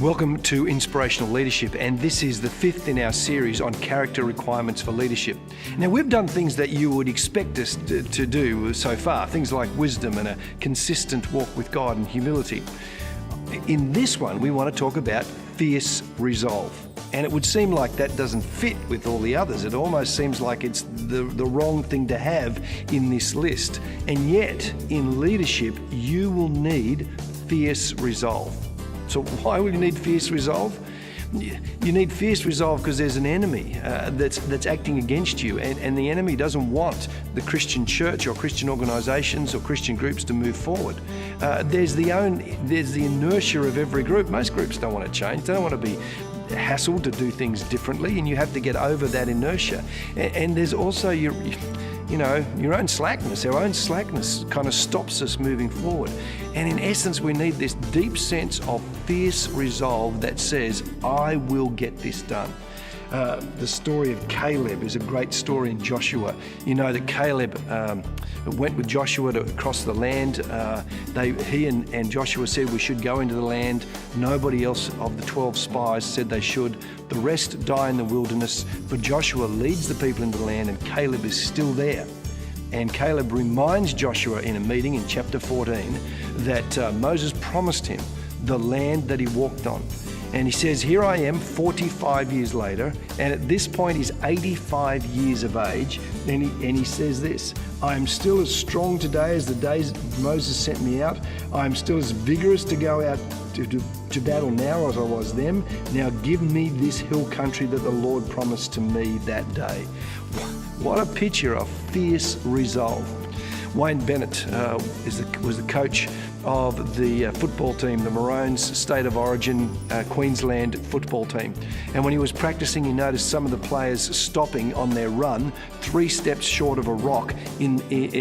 Welcome to Inspirational Leadership, and this is the fifth in our series on character requirements for leadership. Now, we've done things that you would expect us to do so far, things like wisdom and a consistent walk with God and humility. In this one, we want to talk about fierce resolve. And it would seem like that doesn't fit with all the others. It almost seems like it's the wrong thing to have in this list. And yet, in leadership, you will need fierce resolve. So why will you need fierce resolve? You need fierce resolve because there's an enemy that's acting against you, and the enemy doesn't want the Christian church or Christian organisations or Christian groups to move forward. There's the inertia of every group. Most groups don't want to change. They don't want to be hassled to do things differently, and you have to get over that inertia. And there's also your own slackness. Our own slackness kind of stops us moving forward. And in essence, we need this deep sense of fierce resolve that says, I will get this done. The story of Caleb is a great story in Joshua. You know that Caleb went with Joshua to cross the land. He and Joshua said we should go into the land. Nobody else of the 12 spies said they should. The rest die in the wilderness. But Joshua leads the people into the land, and Caleb is still there. And Caleb reminds Joshua in a meeting in chapter 14 that Moses promised him the land that he walked on. And he says, here I am 45 years later, and at this point he's 85 years of age, and he says this, I am still as strong today as the days Moses sent me out. I am still as vigorous to go out to battle now as I was then. Now give me this hill country that the Lord promised to me that day. What a picture of fierce resolve. Wayne Bennett was the coach of the football team, the Maroons State of Origin Queensland football team. And when he was practicing, he noticed some of the players stopping on their run 3 steps short of a rock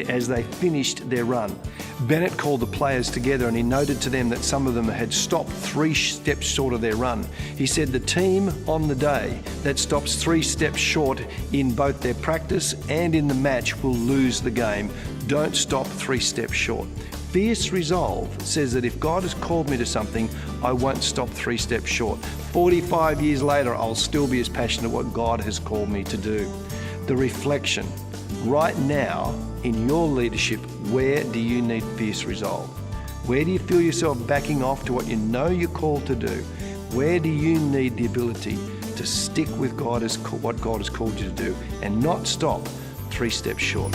as they finished their run. Bennett called the players together and he noted to them that some of them had stopped 3 steps short of their run. He said the team on the day that stops 3 steps short in both their practice and in the match will lose the game. Don't stop 3 steps short. Fierce resolve says that if God has called me to something, I won't stop 3 steps short. 45 years later, I'll still be as passionate what God has called me to do. The reflection. Right now, in your leadership, where do you need fierce resolve? Where do you feel yourself backing off to what you know you're called to do? Where do you need the ability to stick with what God has called you to do and not stop 3 steps short?